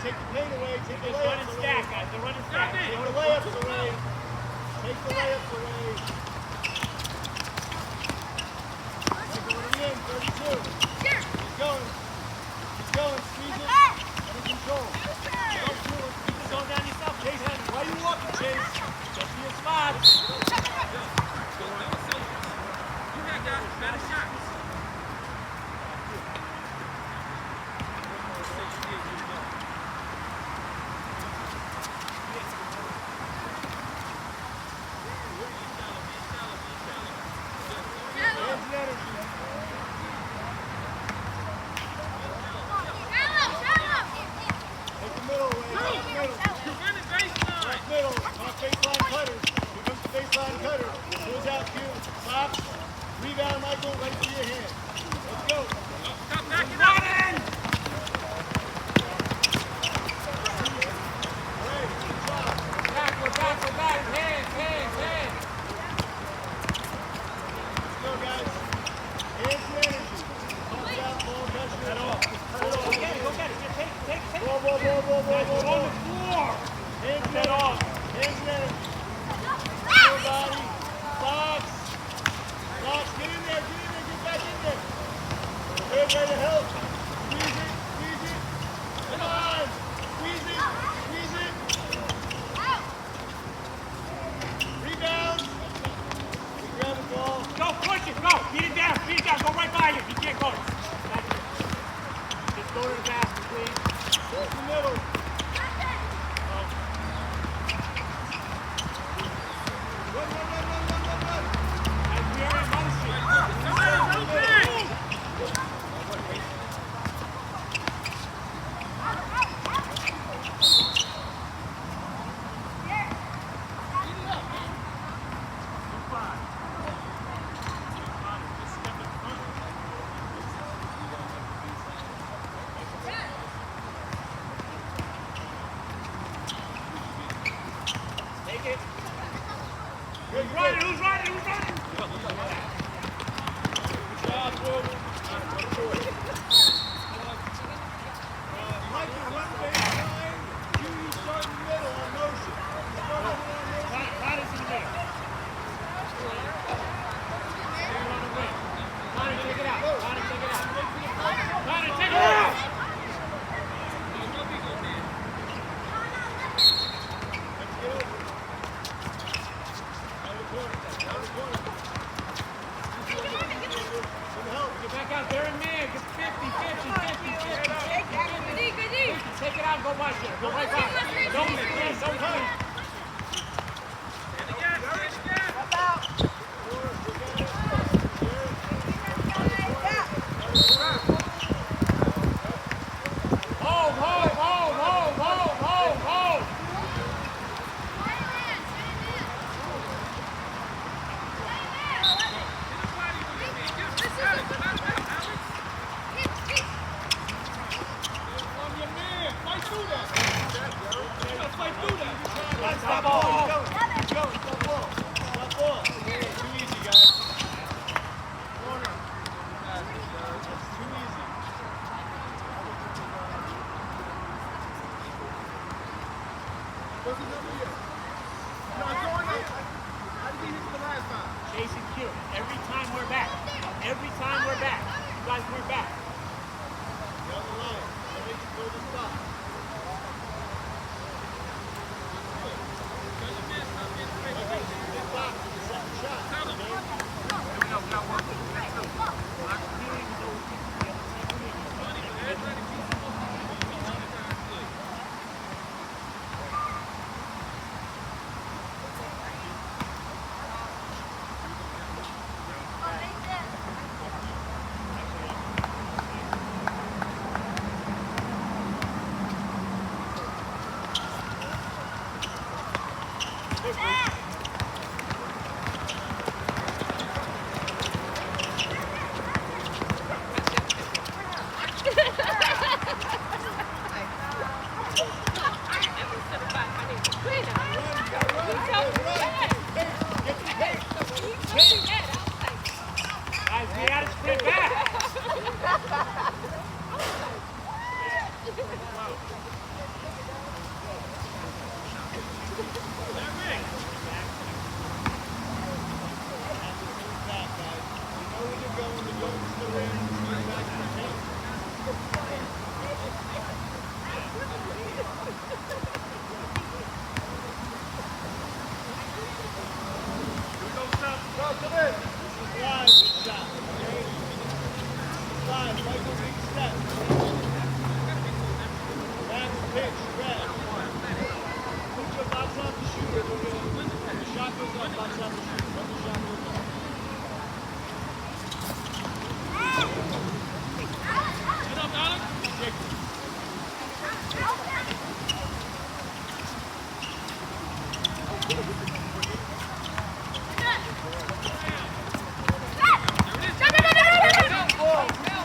take the pain away, take the They're running layups stack, away. guys. They're running stack. Take the layups away. Take the layups away. Going in, 32. Keep going. Keep going, squeeze it. Under control. Don't do it. Keep it going down yourself, Jason. Why are you walking, Chase? Just be a spot. You had got better shots. Rebound, Michael, right to your hand. Let's go. Stop backing up. We're back. Hands. Let's go, guys. Hands and energy. Pump out, ball, pressure. Cut it off. Go get it. Take it. Whoa. On the floor. Hands and Get energy. off. Hands and energy. Go, body. Box. Get in there. Get back in there. Third way to help. Squeeze it. Come on. Squeeze it. Rebound. We grab the ball. Go, push it. Go. Beat it down. Go right by him. He can't go. That's it. Just go to the basket, please. Go to the middle. Run. As we are in motion. Take it. Who's running? Good job, Will. Michael, run baseline. You start in the middle on motion. Connor's in the middle. They're on the wing. Connor, take it out. Connor, take it out. Let's get over it. Down the corner. Some help. Get back out there and man. Get 50. Take it out and go by there. Go right by. Don't hurt. Hold. Stop ball. Keep going. Stop ball. Too easy, guys. Corner. That's too easy. What's the number here? Not going in. How did he hit the last time? Jason Q. Every time we're back. You guys weren't back. Get on the line. Somebody can go to the spot. Guys, we gotta sprint back. pitch, grab. Put your box out to shoot. When the shot goes up, box out to shoot. When the shot goes up. Get up, Alex. Take it.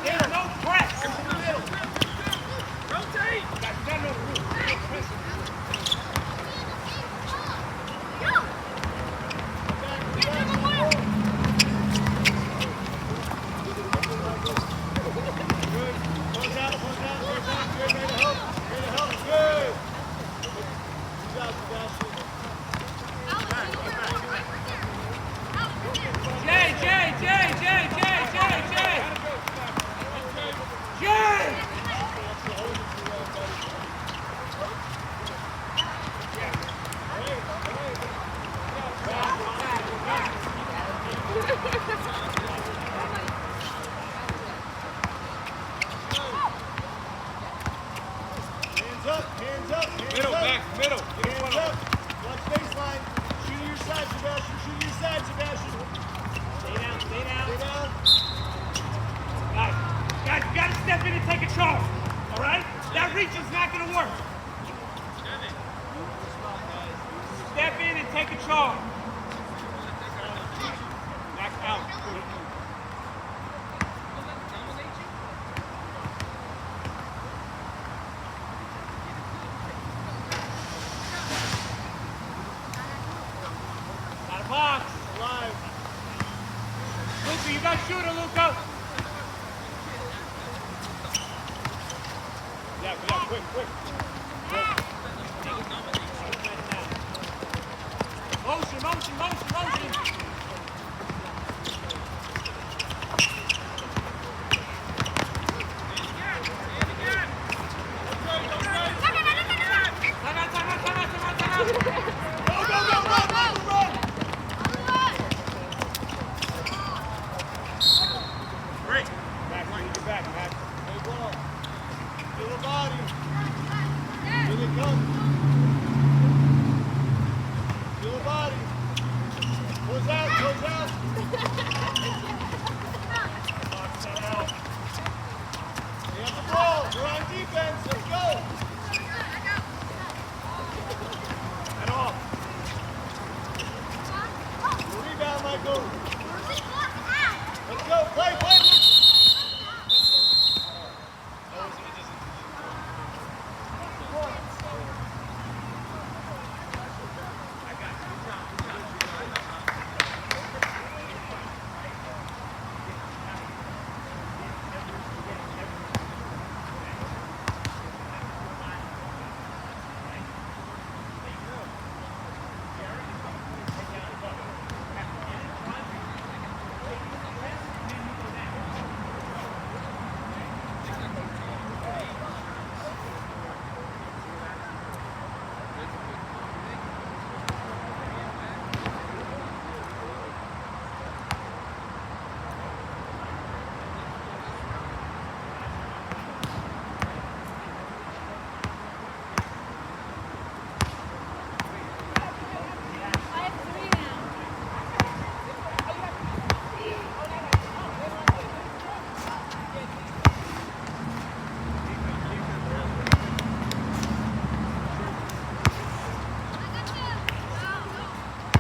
There's no press. Rotate. That's not no rule. No press. Good. Close out, close out, close out. Good, way to help. Way to help. Good. Good job, Sebastian. Jay. Hands up, hands up, hands Middle, up. back, middle. Hands up. Watch baseline. Shoot to your side, Sebastian. Shoot to your side, Sebastian. Stay down. Stay down. Guys, you gotta step in and take a charge. All right? That reach is not gonna work. Step in and take a charge. Back out. Got a box. Alive. Luca, you got shooter, Luca. Yeah, quick. Motion. Time out. Go, run. Great. Back, lead your back, Matt. Hey, ball. Feel the body. Here they come. Feel the body. Close out. They have the ball. We're on defense. Let's go. Head off. Rebound, Michael. Let's go. Play,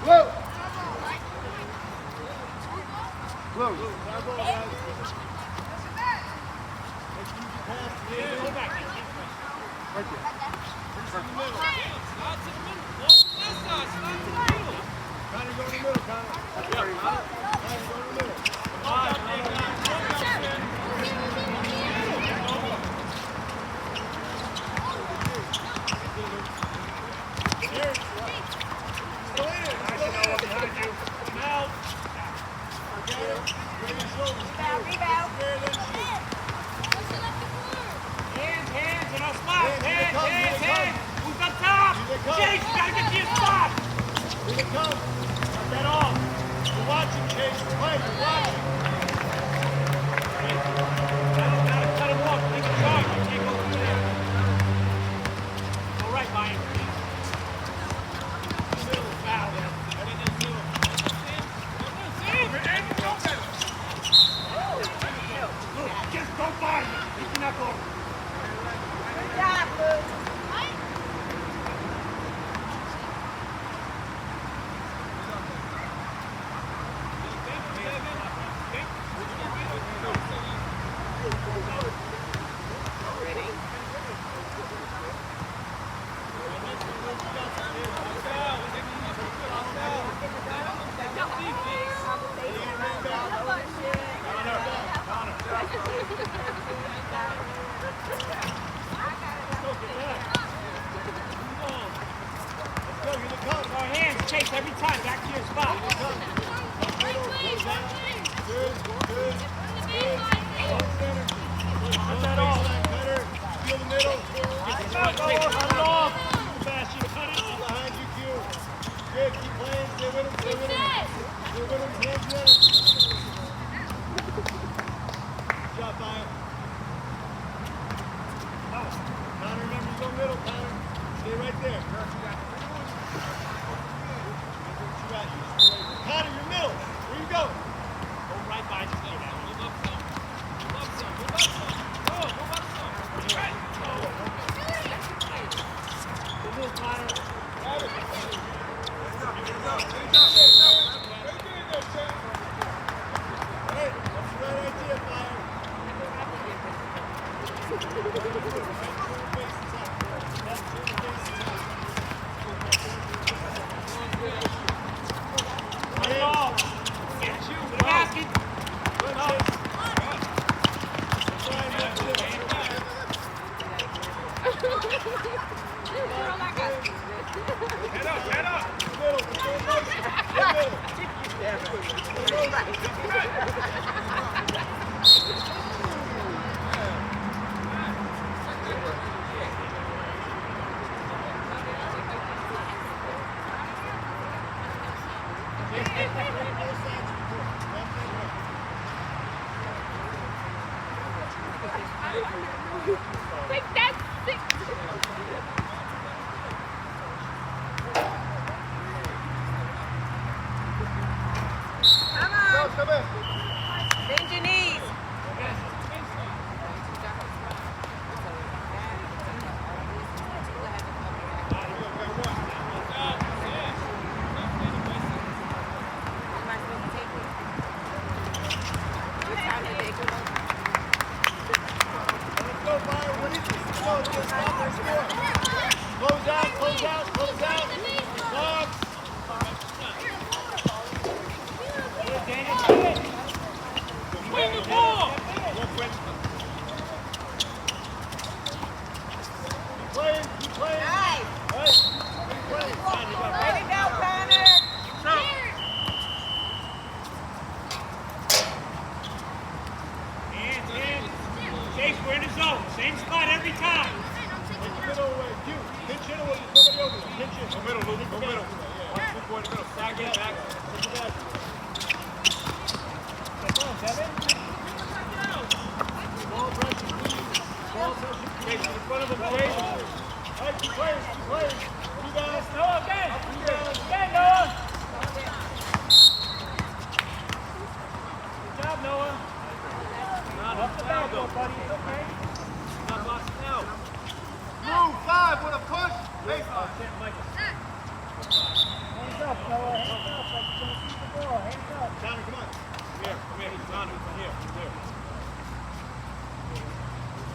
Luke. Close. Now go, guys. Make sure you can pass. Go back. Right there. Finish in the middle. Slide to the middle. Walk to this side. Slide to the middle. Connor, go in the middle, Connor. Connor, go in the middle. Still in it. Behind you. Now. Hands in our spot. Hands. Who's on top? Chase, you gotta get to your spot. Here they come. Cut that off. We're watching, Chase. Play. We're watching. Gotta cut him off. Take a charge. You can't go through there. back over. Good job, Luke. Our hands, Chase, every time. Back to your spot. Not that all. Feel the middle. Cut it off. Fast, you cut it. Behind you, Q. Good, keep playing. Stay with him, stay with him. Stay with him, hands together. Good job, Fire. Connor, remember, you go middle, Connor. Stay right there. Connor, you're middle. Where you go? Go right by you. Move up some. Move up some. Move up some. Go, move up some. Right. Good move, Connor. Hey, that's the right idea, Fire. Run it off. Get you. The basket. Head up. Like that's sick. Come on. Bend your knees. Am I supposed to take it? What time did they go? Let's go, Fire. What is this? Go, let's stop their score. Close out, close out, close out. Stop. Win the ball. Keep playing, keep playing. Nice. Hey, keep playing. Ready now, Connor. Hands. Chase, we're in the zone. Same spot every time. Take the middle away. You, pinch it away. Somebody over there. Pinch it. Go middle, Luke. Go middle. Yeah. Good boy in the middle. Back in, back. Take it back. Come on, Kevin. Ball pressure, please. Ball pressure, please. In front of him, Chase. All right, keep playing, keep playing. Rebound. Noah, again. Rebound. Again, Noah. Good job, Noah. Up the back, buddy. It's okay. Not boxing out. Move, 5 with a push. Baseline. Hands up, Noah. Hands up. Like you're going to shoot the ball. Hands up. Connor, come on. Come here. He's on it. Here. There.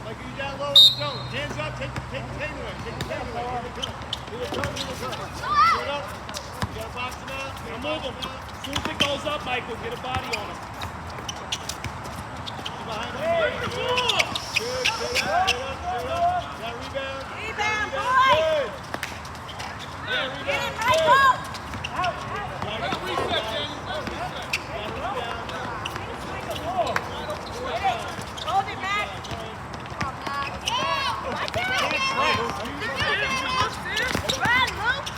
Like you down low in the zone. Hands up, take the pain away. Take the pain away. Here they come. Here they come, here they come. Get up. You gotta box him out. You gotta box him out. As soon as it goes up, Michael, get a body on him. Behind him. Hey, Good, the ball! good. Straight up, straight up. Got rebound. Rebound, boy. Good. Yeah, Get rebound. it, Michael. Reset, Daniel. Reset. Hold it back. Watch out. Run, Luke.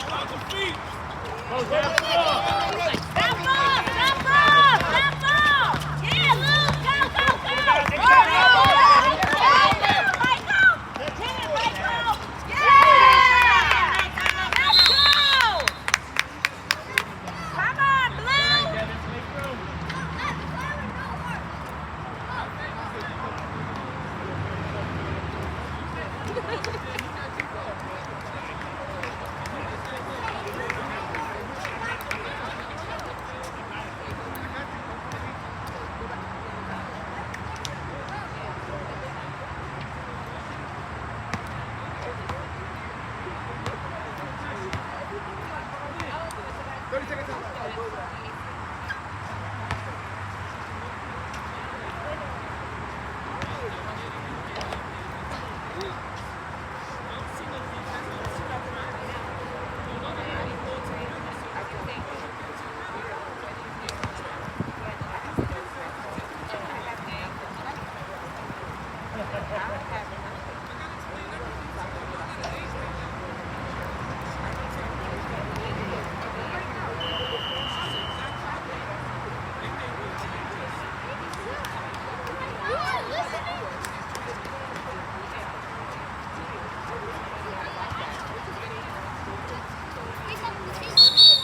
About the feet. Goes down the floor. Down, Luke.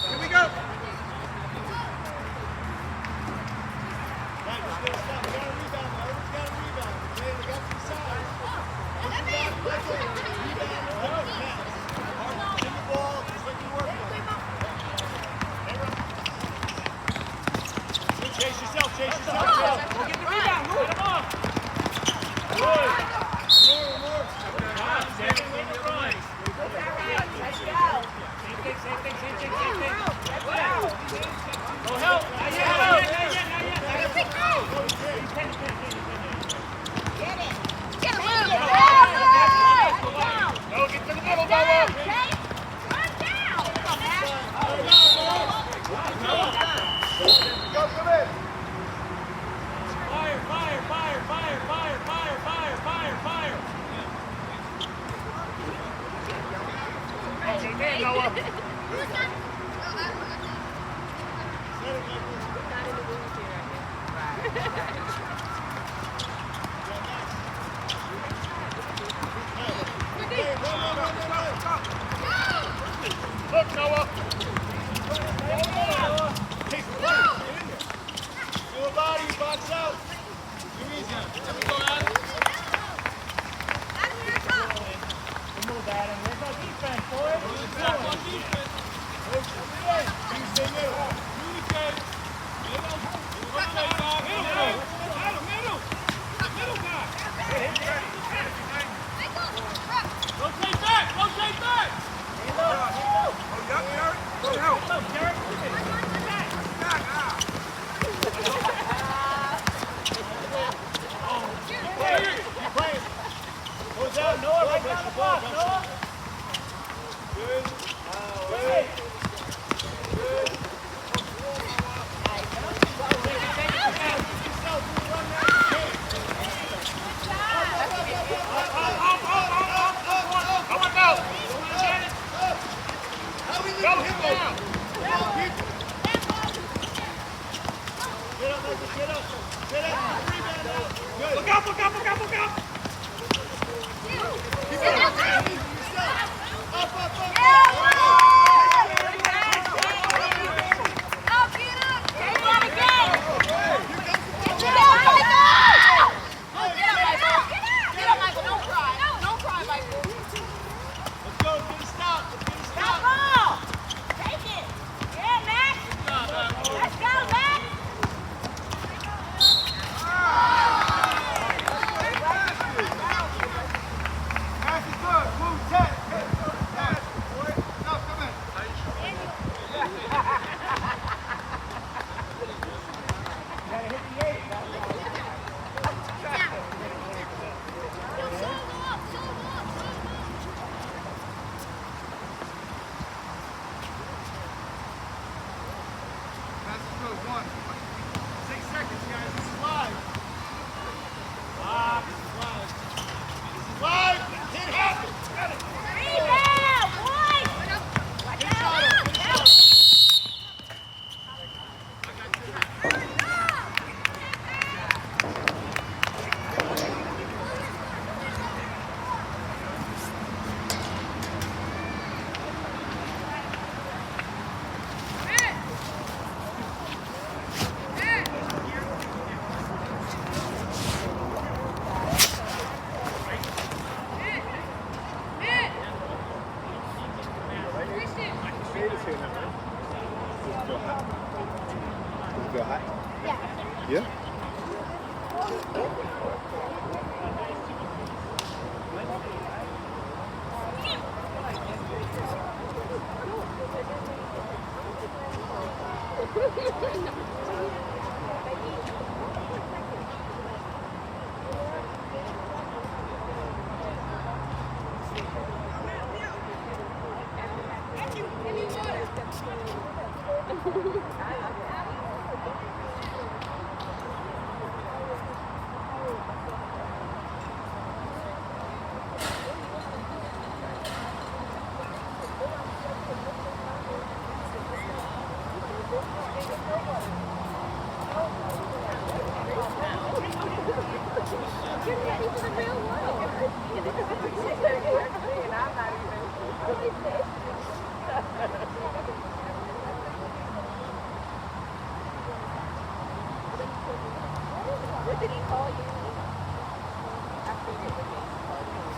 Here we go. Right, just gonna stop. We got a rebound. Everyone's got a rebound. Okay, we got some size. In the ball, just like you work on. Chase yourself, chase yourself. Go get the rebound. Move him off. Good. More. Same thing. Go help. Not yet. Go, get to the middle, Noah. Go, come in. Fire. Hey, Noah. Look, Noah. Take the play. Get in there. Do a body, box out. Too easy. Let me go at it. Move that and there's no defense, boys. Stay middle. Goes out, Noah, right down the block, Noah. Good. Good. Yeah? What did he call you? I forget what name he called you.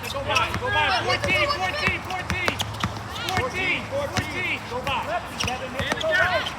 Go by. 14. Go by. 7 minutes.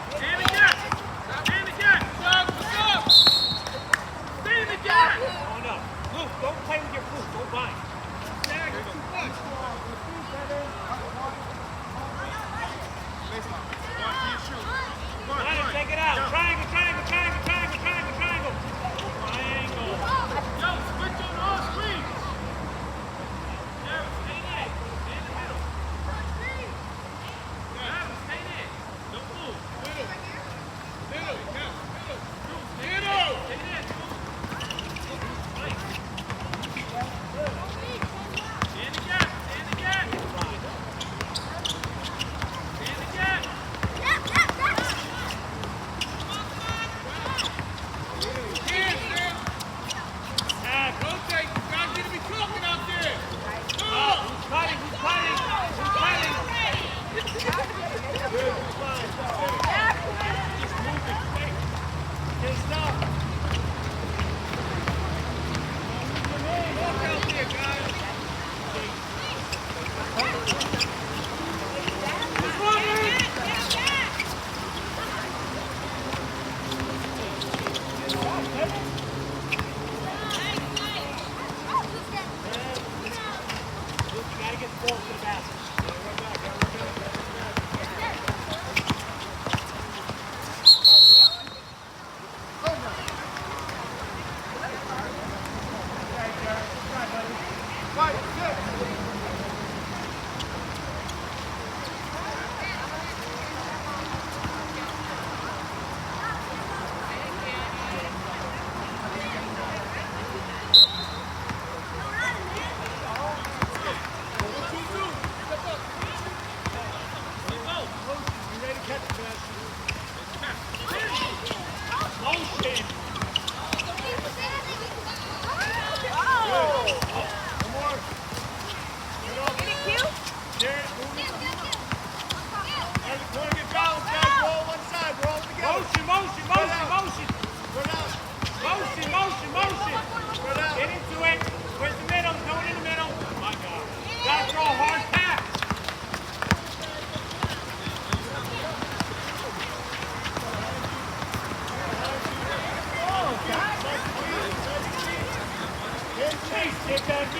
Close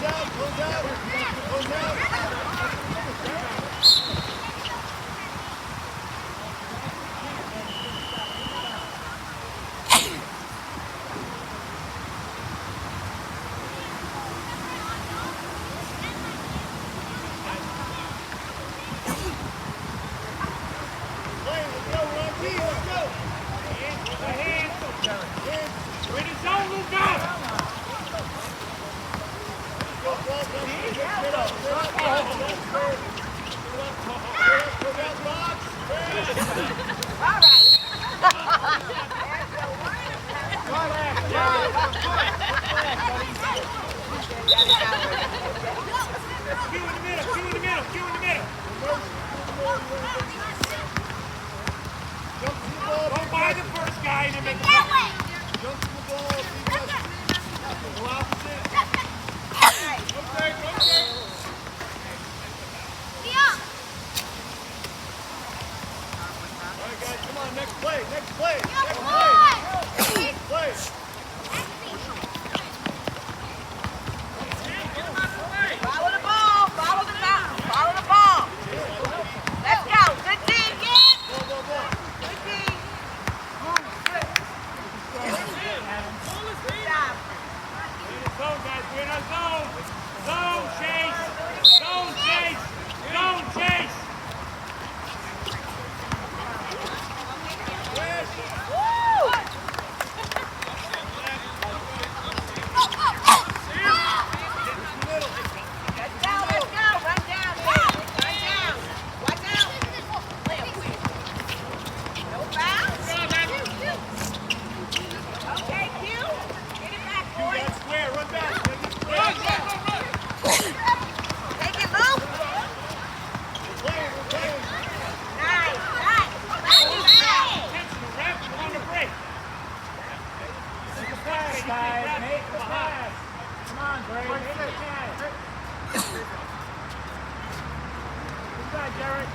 out, close out, close out. Play, let's go, we're on team, let's go. We're in the zone, Luka! Go, ball, go, get up, go down box. All right. Q in the middle, Q in the middle, Q in the middle. Jump to the ball, Go by the first guy and then make the play. jump to the ball, go opposite. Okay, okay. All right, guys, come on, next play, next play, next play. Follow the ball. Follow the ball. Follow the ball. Let's go. Good team, kid. Go, go, go. Good team. Good job. We're in the zone, guys. We're in our zone. Zone chase. Zone chase. Zone chase. Woo! Let's go. Let's go. Run down, kid. Run down. Watch out. No foul. Okay, Q. Get it back, You boys. got square, run back. Take it square. Run, run, run, run. Take it, Luke. We're playing, we're playing. Nice. Nice. Attention, the ref on the break. Make the pass, guys. Make the pass. Come on, Gray. Make the pass. Good side, Jared.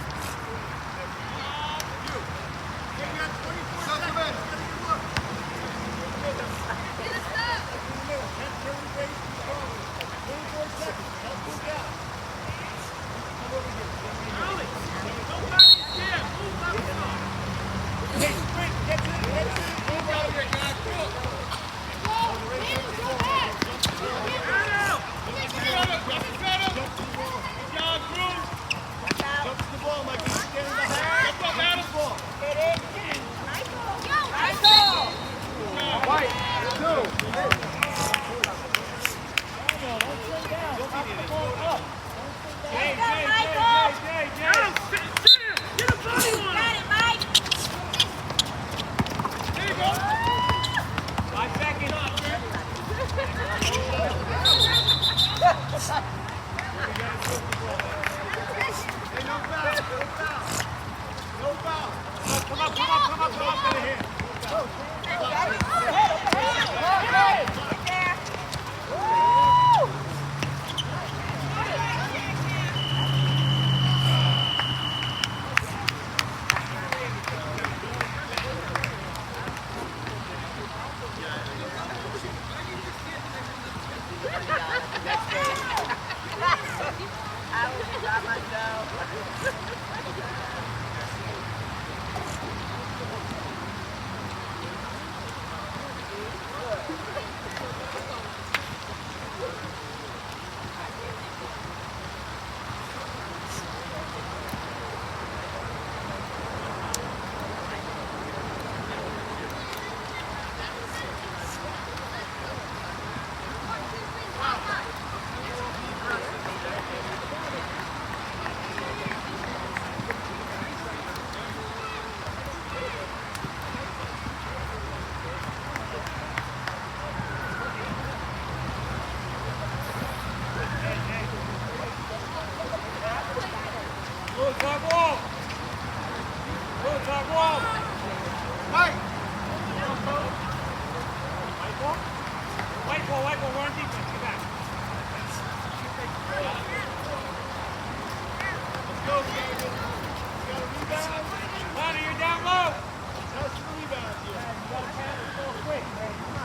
Quick, man.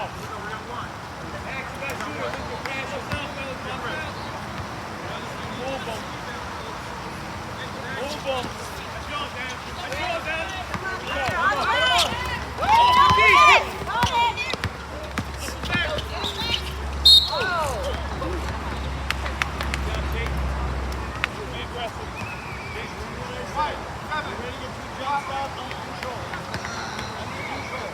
foul. Max, you got shooter. Look your pass yourself, fellas. Jump out. Move them. Move them. That's yours, Dan. That's yours, Dan. Be aggressive. Right. Ready to get to the job stop. Under control. Under control.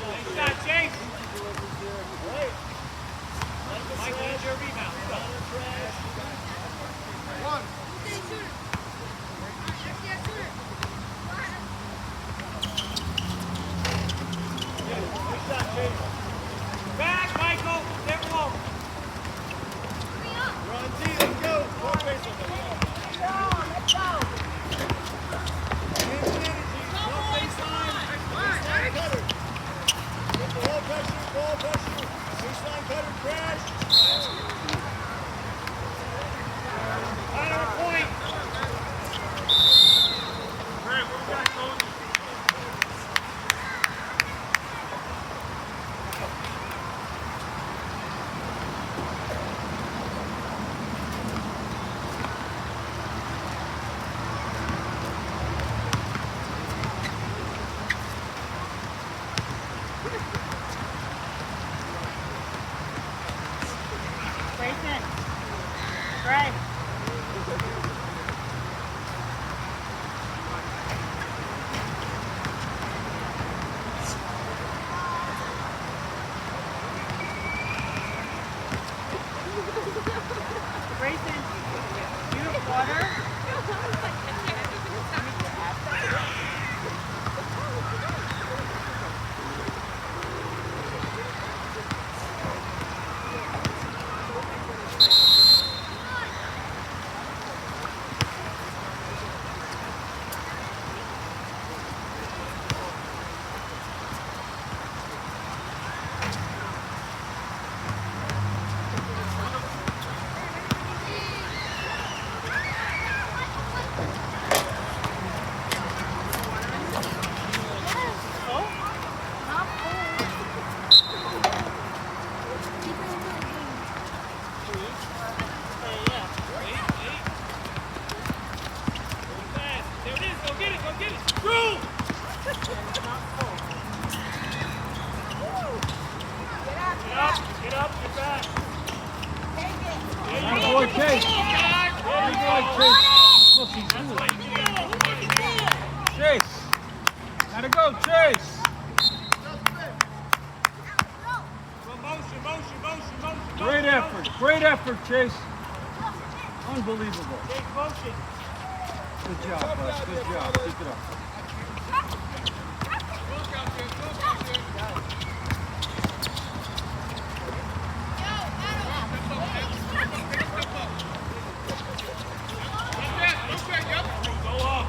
Nice shot, Chase. Mike, need your rebound. One. Good shot, Chase. Back, Michael. Step along. Run, T, let's go. Go, face on them. Let's go. Give the energy. Go baseline. Baseline cutter. Get the ball pressure. Baseline cutter, crash. Out of point. Grant, what we got, coach? Grayson. Gray. Grayson, you have water? There it is. Go get it. Go get it. Through! Get up, get back. Good boy, Chase. Good boy, Chase. Look, he's That's doing what it. you need. Chase. Gotta go, Chase. Motion. Great effort. Great effort, Chase. Unbelievable. Take motion. Good job, bud. Good job. Keep it up. Go off.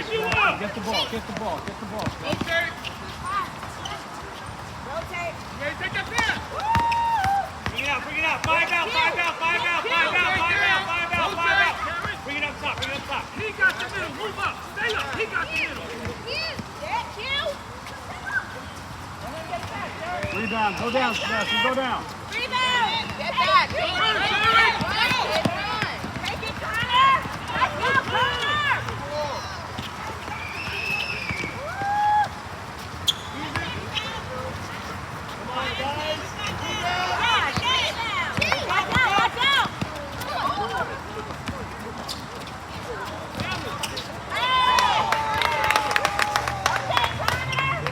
Push you up. Get the ball, get the ball, get the ball. Rotate. Rotate. Ready, take that pass. Bring it out, bring it out. Five out, five out, five out, five out, five out, five out, five out. Bring it up top, bring it up top. He got the middle. Move up. Stay up. He got the middle. That you. Rebound, go down, Sebastian, go down. Rebound. Get back. Get run. Take it, Connor. Let's go, Connor. Come on, guys.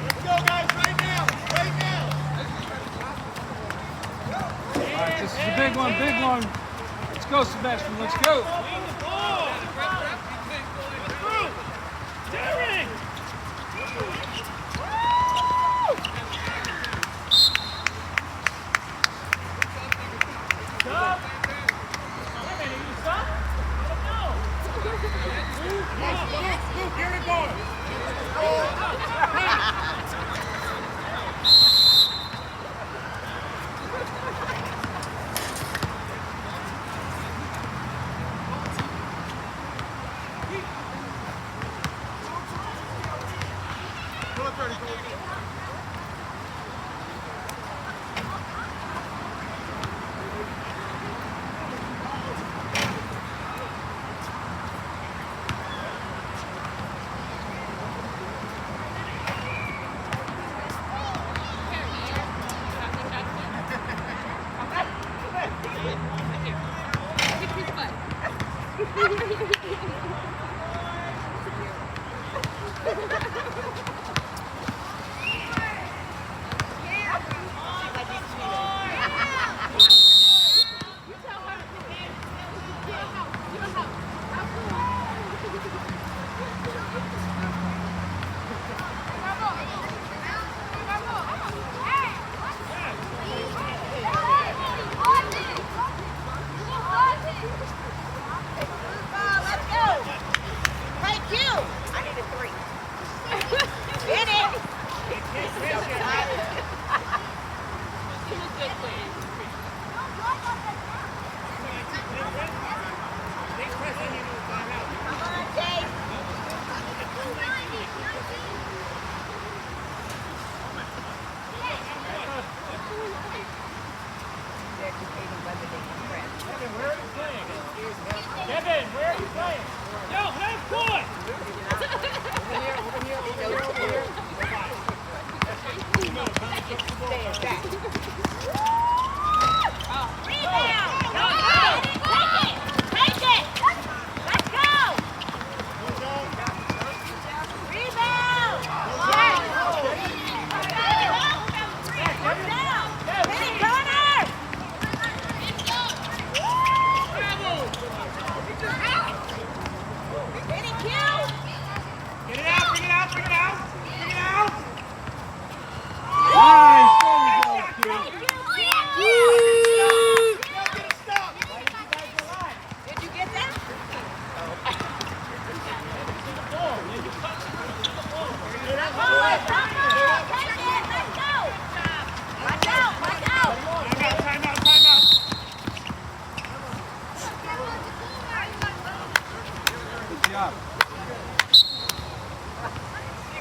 Let's go, guys, right now. Right now. All right, this is a big one, big one. Let's go, Sebastian, let's go. Derek! Kevin, where are you playing? Yo, half court! Get it out, bring it out, bring it out! Bring it out! Nice, there you go, Did you get that? Time out, time out! Good job.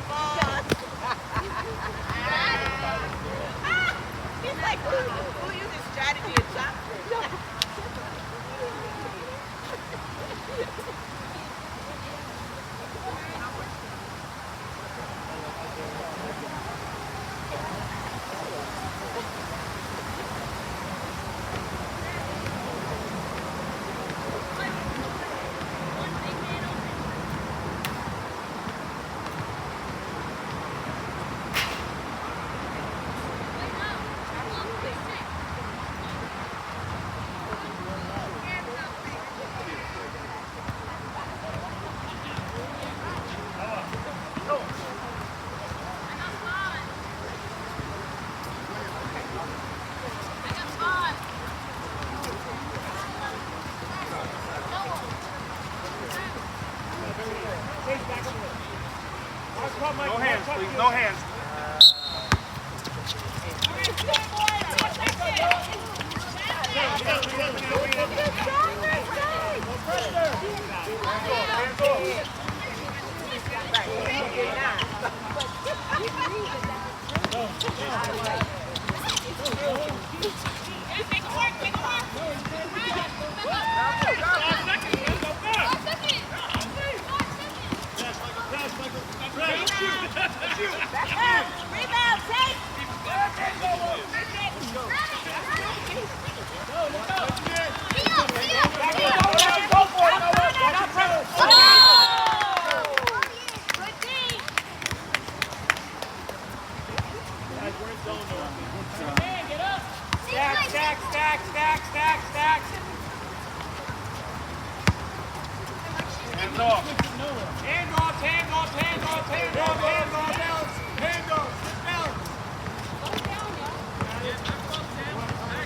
Ball. No hands, please. No hands. Rebound, take! Hands off. Hand off, hand off, hand off, hand off, hand off. Hands off. Sit down. Stay back. Stay back.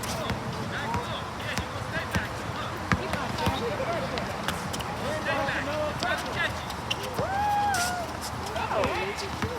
Stay back.